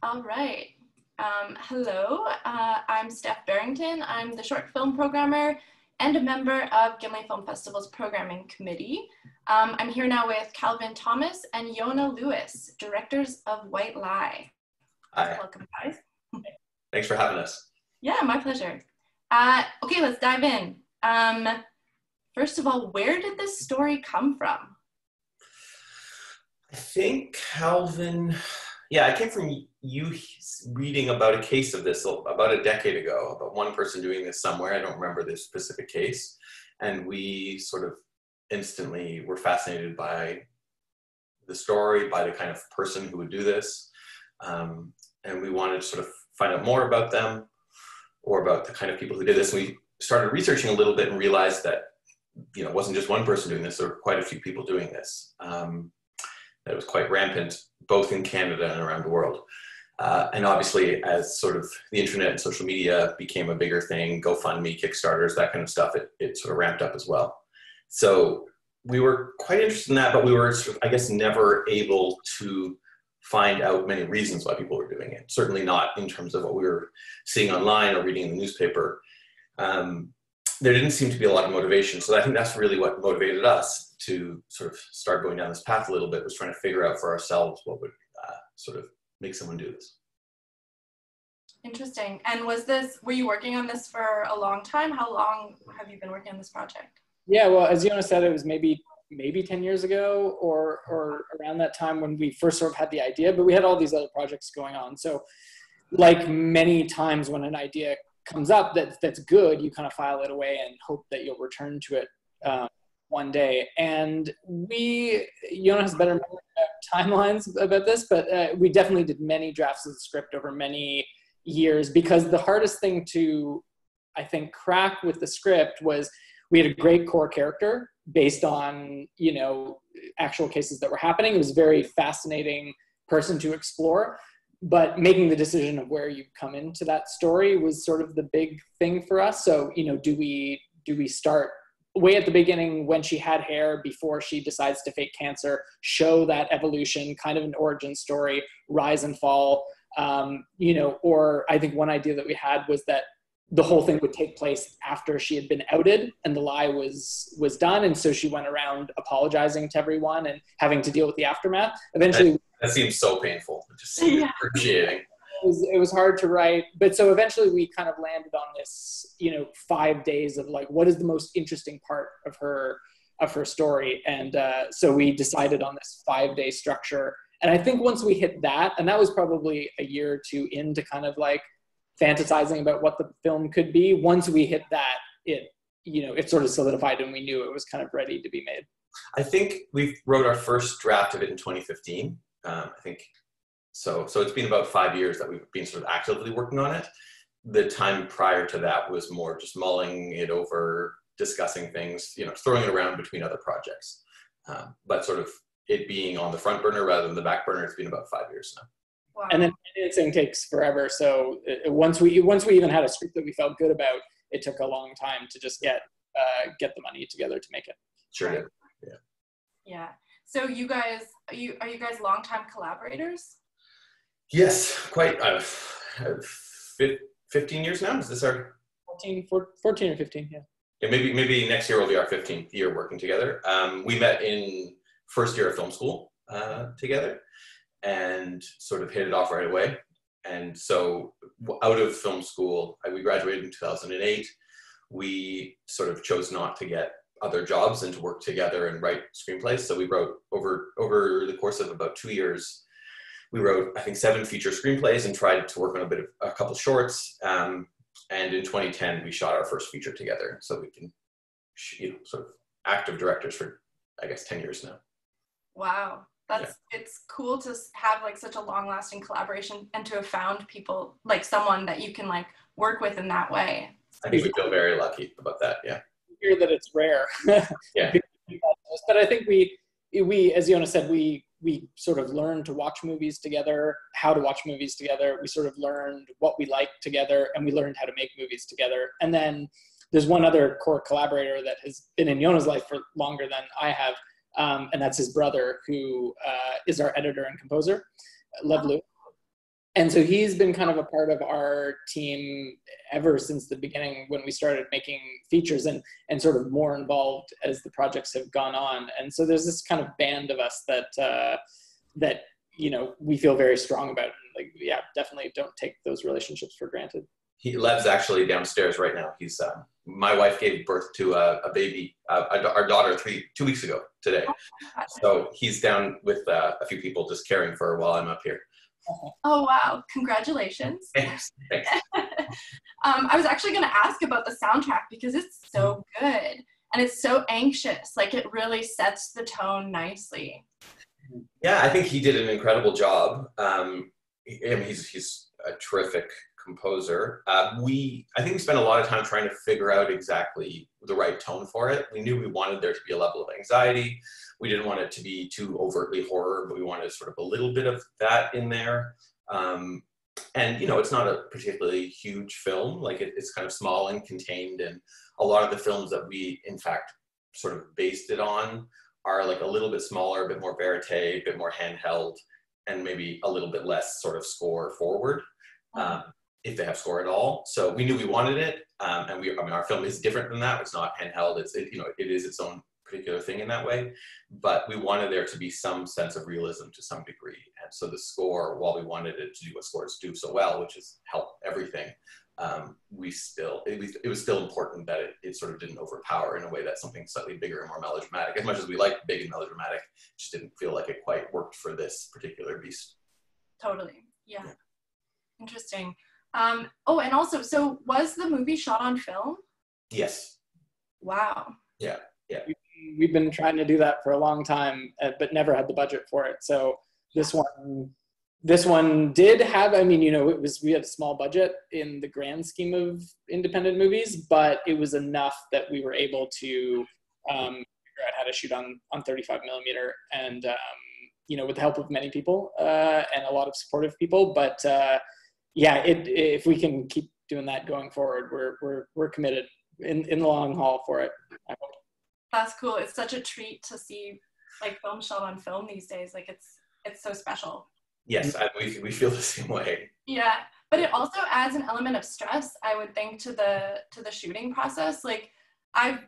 All right. Hello, I'm Steph Berrington. I'm the short film programmer and a member of Gimli Film Festival's programming committee. I'm here now with Calvin Thomas and Yonah Lewis, directors of White Lie. Hi. Welcome, guys. Thanks for having us. Yeah, my pleasure. Okay, let's dive in. First of all, where did this story come from? I think Calvin, I came from you reading about a case of this about a decade ago, about one person doing this somewhere. I don't remember this specific case. And we sort of instantly were fascinated by the story, by the kind of person who would do this. And we wanted to sort of find out more about them or about the kind of people who did this. And we started researching a little bit and realized that, it wasn't just one person doing this, there were quite a few people doing this. That was quite rampant, both in Canada and around the world. And obviously, as sort of the internet and social media became a bigger thing, GoFundMe, Kickstarters, that kind of stuff, it sort of ramped up as well. So we were quite interested in that, but we were, sort of, I guess, never able to find out many reasons why people were doing it. Certainly not in terms of what we were seeing online or reading in the newspaper. There didn't seem to be a lot of motivation. So I think that's really what motivated us to sort of start going down this path a little bit, was trying to figure out for ourselves what would sort of make someone do this. Interesting. And were you working on this for a long time? How long have you been working on this project? Yeah, well, as Yonah said, it was maybe 10 years ago or around that time when we first sort of had the idea, but we had all these other projects going on. So like many times when an idea comes up that's good, you kind of file it away and hope that you'll return to it one day. And Yonah has better memory about timelines about this, but we definitely did many drafts of the script over many years, because the hardest thing to, I think, crack with the script was we had a great core character based on, actual cases that were happening. It was a very fascinating person to explore, but making the decision of where you come into that story was sort of the big thing for us. So, do we start way at the beginning when she had hair before she decides to fake cancer, show that evolution, kind of an origin story, rise and fall, or I think one idea that we had was that the whole thing would take place after she had been outed and the lie was done. And so she went around apologizing to everyone and having to deal with the aftermath. Eventually, that seems so painful. It just seems excruciating. It was hard to write. But so eventually we kind of landed on this, 5 days of like, what is the most interesting part of her story? And so we decided on this 5-day structure. And I think once we hit that, and that was probably a year or two into kind of like fantasizing about what the film could be. Once we hit that, it sort of solidified and we knew it was kind of ready to be made. I think we wrote our first draft of it in 2015. I think so it's been about 5 years that we've been sort of actively working on it. The time prior to that was more just mulling it over, discussing things, throwing it around between other projects. But sort of it being on the front burner rather than the back burner, it's been about 5 years now. Wow. And then financing takes forever. So once we even had a script that we felt good about, it took a long time to just get the money together to make it. Sure did. Yeah. So are you guys longtime collaborators? Yes, quite. 15 years now. Is this our 14 or 15? Yeah. Yeah, maybe next year will be our 15th year working together. We met in first year of film school together, and sort of hit it off right away. And so out of film school, we graduated in 2008. We sort of chose not to get other jobs and to work together and write screenplays. So we wrote over the course of about 2 years, we wrote, I think, 7 feature screenplays and tried to work on a couple shorts. And in 2010, we shot our first feature together. So we can, sort of active directors for, I guess, 10 years now. Wow. It's cool to have like such a long-lasting collaboration and to have found people, like someone that you can like work with in that way. I think we feel very lucky about that. Yeah. Hear that it's rare. Yeah. But I think we, as Yonah said, we sort of learned to watch movies together, how to watch movies together. We sort of learned what we like together, and we learned how to make movies together. And then there's one other core collaborator that has been in Yonah's life for longer than I have, and that's his brother, who is our editor and composer, Lev Lewis. And so he's been kind of a part of our team ever since the beginning when we started making features, and sort of more involved as the projects have gone on. And so there's this kind of band of us that you know, we feel very strong about. Like, yeah, definitely don't take those relationships for granted. Lev's actually downstairs right now. He's my wife gave birth to a baby, our daughter, 2 weeks ago today. So he's down with a few people just caring for her while I'm up here. Oh, wow. Congratulations. Thanks. I was actually going to ask about the soundtrack because it's so good and it's so anxious. Like, it really sets the tone nicely. Yeah, I think he did an incredible job. I mean, he's a terrific composer. I think we spent a lot of time trying to figure out exactly the right tone for it. We knew we wanted there to be a level of anxiety. We didn't want it to be too overtly horror, but we wanted sort of a little bit of that in there. And, you know, it's not a particularly huge film. Like, it's kind of small and contained. And a lot of the films that we, in fact, sort of based it on are like a little bit smaller, a bit more verite, a bit more handheld, and maybe a little bit less sort of score forward, if they have score at all. So we knew we wanted it. And I mean, our film is different than that. It's not handheld. You know, it is its own particular thing in that way, but we wanted there to be some sense of realism to some degree. And so the score, while we wanted it to do what scores do so well, which is help everything, it was still important that it sort of didn't overpower in a way that something slightly bigger and more melodramatic. As much as we like big and melodramatic, it just didn't feel like it quite worked for this particular beast. Totally. Yeah. Interesting. Oh, and also, so was the movie shot on film? Yes. Wow. Yeah. We've been trying to do that for a long time, but never had the budget for it. So this one did have, I mean, you know, we had a small budget in the grand scheme of independent movies, but it was enough that we were able to figure out how to shoot on 35 millimeter and, you know, with the help of many people and a lot of supportive people. But yeah, if we can keep doing that going forward, we're committed in the long haul for it, I hope. That's cool. It's such a treat to see like film shot on film these days. Like, it's so special. Yes, we feel the same way. Yeah, but it also adds an element of stress, I would think, to the shooting process. Like, I've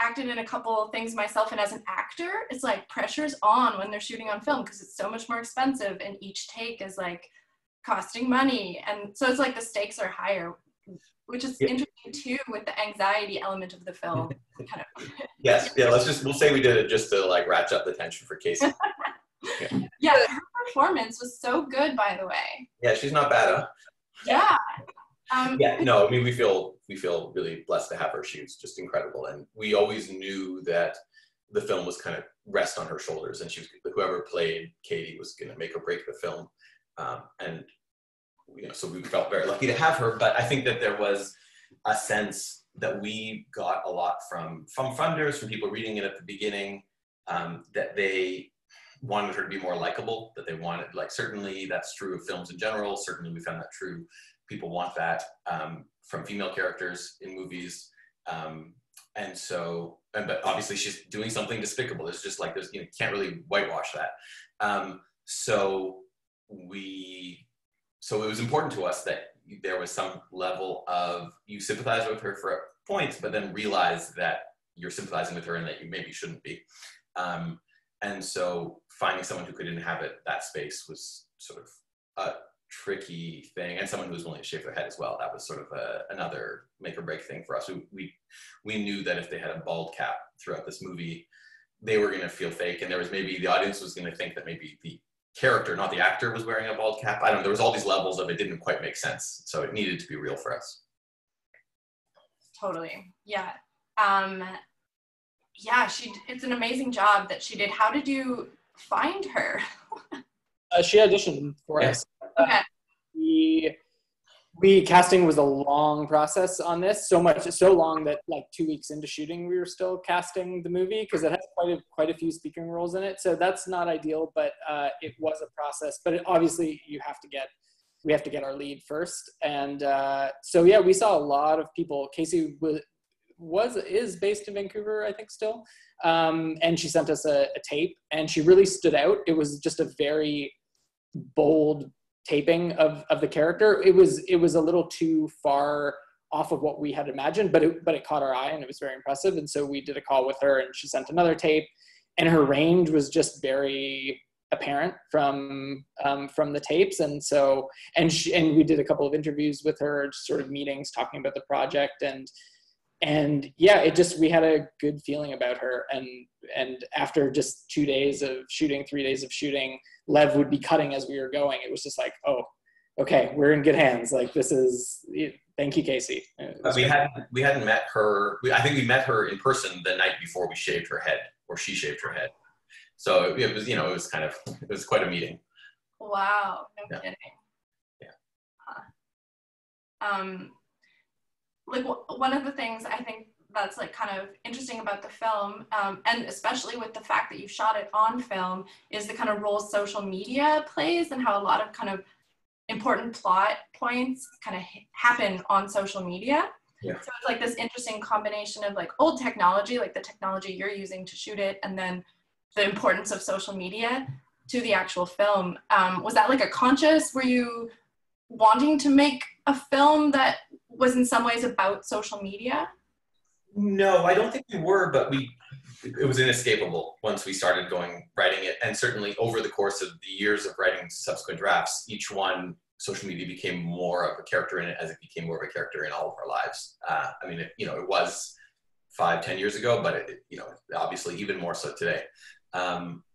acted in a couple of things myself, and as an actor, it's like pressure's on when they're shooting on film because it's so much more expensive, and each take is like costing money, and so it's like the stakes are higher, which is interesting too with the anxiety element of the film. Kind of. Yes, yeah. We'll say we did it just to like ratchet up the tension for Casey. Yeah, her performance was so good, by the way. Yeah, she's not bad, huh? Yeah. Yeah, no, I mean, we feel really blessed to have her. She's just incredible, and we always knew that the film was kind of rest on her shoulders, and whoever played Katie was going to make or break the film, and you know, so we felt very lucky to have her. But I think that there was a sense that we got a lot from funders, from people reading it at the beginning, that they wanted her to be more likable, that they wanted, like, certainly that's true of films in general, certainly we found that true, people want that from female characters in movies, but obviously she's doing something despicable. It's just like, you can't really whitewash that. So it was important to us that there was some level of, you sympathize with her for a point, but then realize that you're sympathizing with her and that you maybe shouldn't be. And so finding someone who could inhabit that space was sort of a tricky thing, and someone who was willing to shave their head as well. That was sort of another make or break thing for us. We knew that if they had a bald cap throughout this movie, they were going to feel fake, and the audience was going to think that maybe the character, not the actor, was wearing a bald cap. I don't know. There was all these levels of it didn't quite make sense, so it needed to be real for us. Totally. Yeah. Yeah, it's an amazing job that she did. How did you find her? She auditioned for us. Okay. Casting was a long process on this, so long that like 2 weeks into shooting, we were still casting the movie because it has quite a few speaking roles in it. So that's not ideal, but it was a process. But obviously, we have to get our lead first. And so yeah, we saw a lot of people. Casey is based in Vancouver, I think, still. And she sent us a tape, and she really stood out. It was just a very bold taping of the character. It was a little too far off of what we had imagined, but it caught our eye and it was very impressive. And so we did a call with her and she sent another tape, and her range was just very apparent from the tapes. And so, and we did a couple of interviews with her, sort of meetings talking about the project, and yeah, we had a good feeling about her. And after just 2 days of shooting, 3 days of shooting, Lev would be cutting as we were going. It was just like, oh, okay, we're in good hands. Like, this is, thank you, Casey. We hadn't met her. I think we met her in person the night before we shaved her head, or she shaved her head. So it was, it was quite a meeting. Wow, no kidding. Yeah. Like one of the things I think that's like kind of interesting about the film, and especially with the fact that you shot it on film, is the kind of role social media plays and how a lot of kind of important plot points kind of happen on social media. Yeah. So it's like this interesting combination of like old technology, like the technology you're using to shoot it, and then the importance of social media to the actual film. Was that like a conscious, were you wanting to make a film that was in some ways about social media? No, I don't think we were, but it was inescapable once we started writing it. And certainly over the course of the years of writing subsequent drafts, each one, social media became more of a character in it as it became more of a character in all of our lives. I mean, it was 5-10 years ago, but obviously even more so today.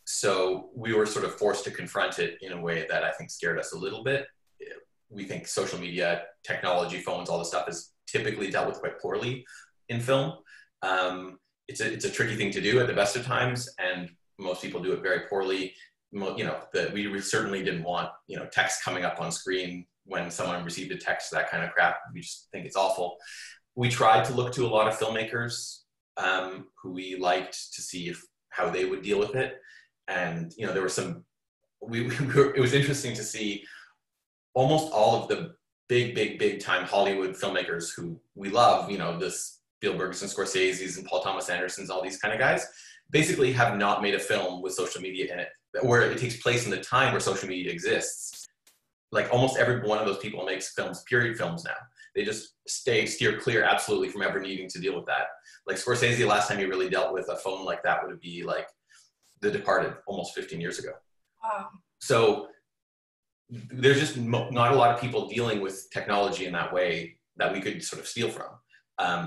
So we were sort of forced to confront it in a way that I think scared us a little bit. We think social media, technology, phones, all this stuff is typically dealt with quite poorly in film. It's a tricky thing to do at the best of times, and most people do it very poorly. We certainly didn't want, text coming up on screen when someone received a text, that kind of crap. We just think it's awful. We tried to look to a lot of filmmakers who we liked to see how they would deal with it. And, there were some, it was interesting to see almost all of the big time Hollywood filmmakers who we love, the Spielbergs and Scorseses and Paul Thomas Andersons, all these kind of guys, basically have not made a film with social media in it, where it takes place in the time where social media exists. Like almost every one of those people makes films, period films now. They just steer clear absolutely from ever needing to deal with that. Like Scorsese, last time he really dealt with a phone like that would be like The Departed, almost 15 years ago. Wow. So there's just not a lot of people dealing with technology in that way that we could sort of steal from.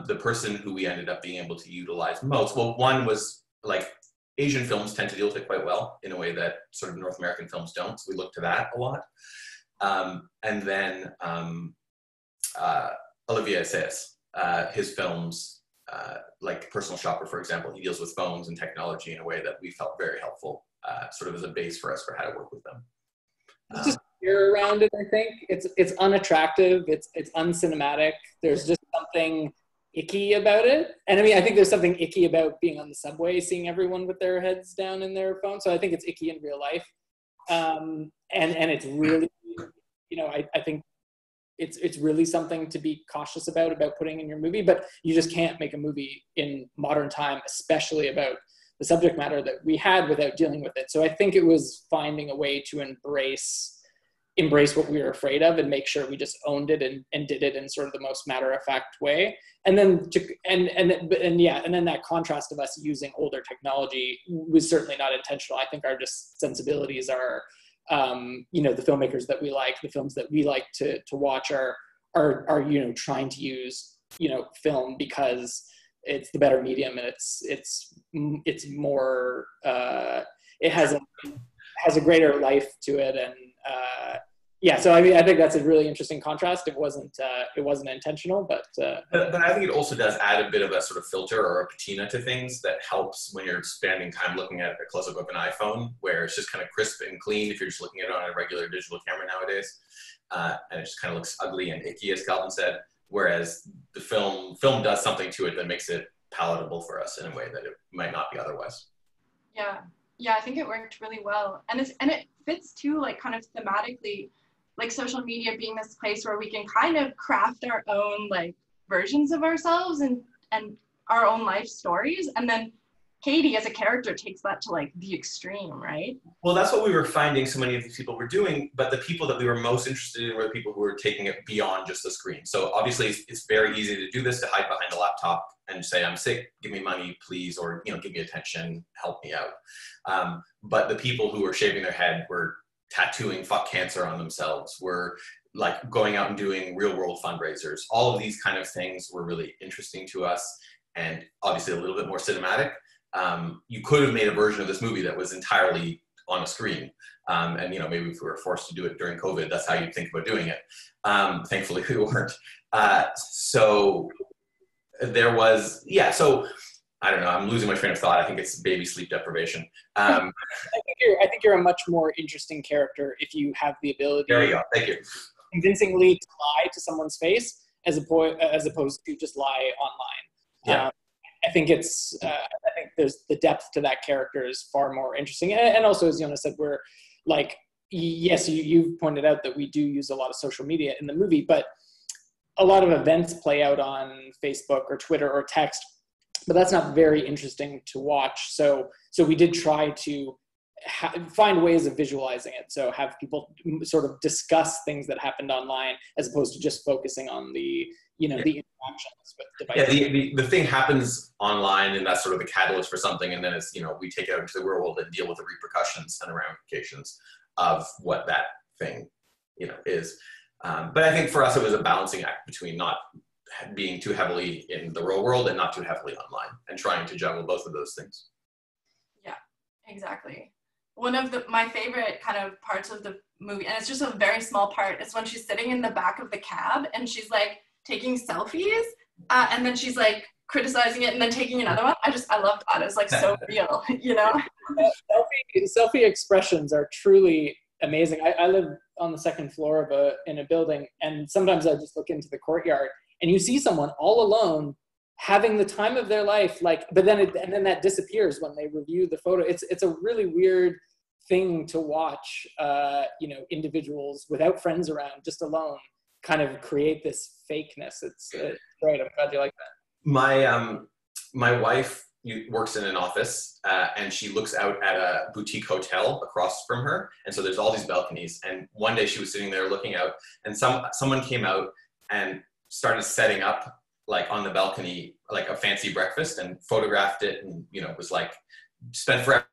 The person who we ended up being able to utilize most, well, one was like Asian films tend to deal with it quite well in a way that sort of North American films don't. So we look to that a lot. And then Olivier Assayas, his films, like Personal Shopper, for example, he deals with phones and technology in a way that we felt very helpful, sort of as a base for us for how to work with them. It's just fear around it, I think. It's unattractive, it's uncinematic. There's just something icky about it. And I mean, I think there's something icky about being on the subway, seeing everyone with their heads down in their phone. So I think it's icky in real life. And it's really, I think it's really something to be cautious about putting in your movie, but you just can't make a movie in modern time, especially about the subject matter that we had, without dealing with it. So I think it was finding a way to embrace what we were afraid of and make sure we just owned it and did it in sort of the most matter-of-fact way. And then that contrast of us using older technology was certainly not intentional. I think our just sensibilities are, the filmmakers that we like, the films that we like to watch are trying to use, film because it's the better medium and it's more, it has a greater life to it. And, so I mean, I think that's a really interesting contrast. It wasn't intentional, but I think it also does add a bit of a sort of filter or a patina to things that helps when you're spending time looking at a close-up of an iPhone, where it's just kind of crisp and clean if you're just looking at it on a regular digital camera nowadays, and it just kind of looks ugly and icky, as Calvin said. Whereas the film does something to it that makes it palatable for us in a way that it might not be otherwise. Yeah, I think it worked really well, and it fits too, like kind of thematically, like social media being this place where we can kind of craft our own like versions of ourselves and our own life stories, and then Katie as a character takes that to like the extreme, right? Well, that's what we were finding so many of these people were doing, but the people that we were most interested in were the people who were taking it beyond just the screen. So obviously it's very easy to do this, to hide behind the laptop and say, I'm sick, give me money, please, or, you know, give me attention, help me out. But the people who were shaving their head were tattooing "fuck cancer" on themselves, were like going out and doing real world fundraisers. All of these kind of things were really interesting to us, and obviously a little bit more cinematic. You could have made a version of this movie that was entirely on a screen. And, you know, maybe if we were forced to do it during COVID, that's how you'd think about doing it. Thankfully we weren't. So there was, yeah, so I don't know, I'm losing my train of thought. I think it's baby sleep deprivation. I think you're a much more interesting character if you have the ability. There you go, thank you. Convincingly to lie to someone's face as opposed to just lie online. Yeah. I think there's the depth to that character is far more interesting. And also, as Yonah said, we're like, yes, you've pointed out that we do use a lot of social media in the movie, but a lot of events play out on Facebook or Twitter or text, but that's not very interesting to watch. So we did try to find ways of visualizing it. So have people sort of discuss things that happened online as opposed to just focusing on the interactions with devices. Yeah, the thing happens online, and that's sort of the catalyst for something, and then it's, you know, we take it out into the real world and deal with the repercussions and the ramifications of what that thing, you know, is. But I think for us it was a balancing act between not being too heavily in the real world and not too heavily online, and trying to juggle both of those things. Yeah, exactly. One of my favorite kind of parts of the movie, and it's just a very small part, is when she's sitting in the back of the cab and she's like taking selfies, and then she's like criticizing it and then taking another one. I love that. It's like so real, you know? Selfie expressions are truly amazing. I live on the second floor in a building, and sometimes I just look into the courtyard and you see someone all alone having the time of their life, but then that disappears when they review the photo. It's a really weird thing to watch, individuals without friends around, just alone, kind of create this fakeness. It's great. I'm glad you like that. My wife works in an office, and she looks out at a boutique hotel across from her. And so there's all these balconies. And one day she was sitting there looking out, and someone came out and started setting up, like on the balcony, like a fancy breakfast, and photographed it, and, you know, was like, spent forever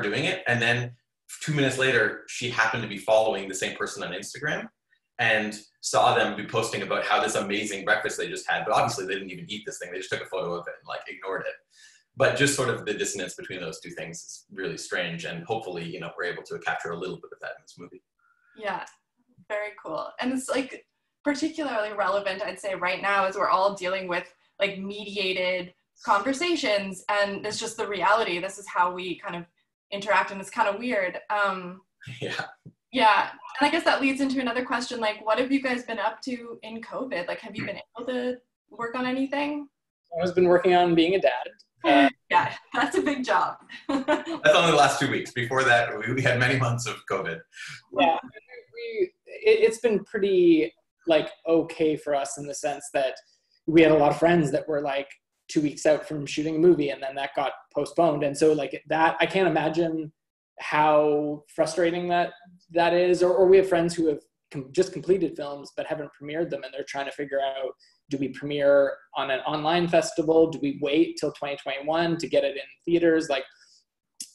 doing it. And then 2 minutes later, she happened to be following the same person on Instagram and saw them be posting about how this amazing breakfast they just had. But obviously they didn't even eat this thing. They just took a photo of it and like ignored it. But just sort of the dissonance between those two things is really strange. And hopefully, you know, we're able to capture a little bit of that in this movie. Yeah, very cool. And it's like particularly relevant, I'd say, right now, as we're all dealing with like mediated conversations, and it's just the reality. This is how we kind of interact, and it's kind of weird. Yeah. And I guess that leads into another question, like, what have you guys been up to in COVID? Like, have you been able to work on anything? I've been working on being a dad. Yeah, that's a big job. That's only the last 2 weeks. Before that, we had many months of COVID. Yeah, it's been pretty like okay for us in the sense that we had a lot of friends that were like 2 weeks out from shooting a movie, and then that got postponed. And so like that, I can't imagine how frustrating that is. Or we have friends who have just completed films but haven't premiered them, and they're trying to figure out, do we premiere on an online festival? Do we wait till 2021 to get it in theaters? Like,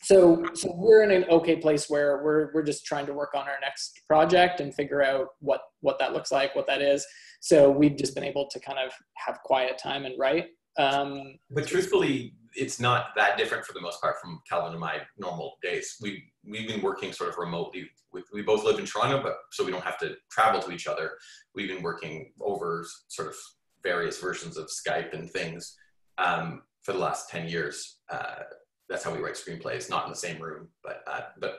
so we're in an okay place where we're just trying to work on our next project and figure out what that looks like, what that is. So we've just been able to kind of have quiet time and write. But truthfully, it's not that different for the most part from Calvin and my normal days. We've been working sort of remotely. We both live in Toronto, but so we don't have to travel to each other. We've been working over sort of various versions of Skype and things for the last 10 years. That's how we write screenplays, not in the same room, but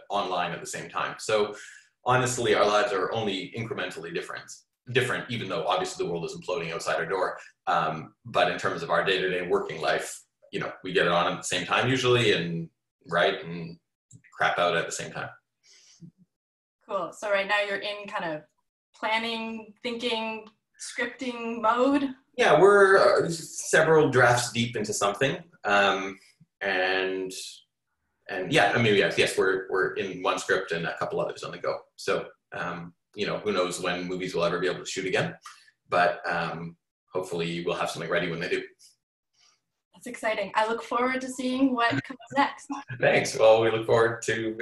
online at the same time. So honestly, our lives are only incrementally different, even though obviously the world is imploding outside our door. But in terms of our day-to-day working life, you know, we get it on at the same time usually, and write and crap out at the same time. Cool. So right now you're in kind of planning, thinking, scripting mode? Yeah, we're several drafts deep into something. And yeah, I mean, yes, we're in one script and a couple others on the go. So, who knows when movies will ever be able to shoot again, but hopefully we'll have something ready when they do. That's exciting. I look forward to seeing what comes next. Thanks. Well, we look forward to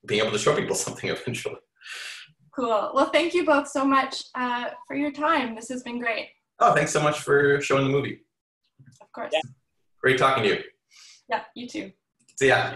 being able to show people something eventually. Cool. Well, thank you both so much for your time. This has been great. Oh, thanks so much for showing the movie. Of course. Yeah. Great talking to you. Yeah, you too. See ya.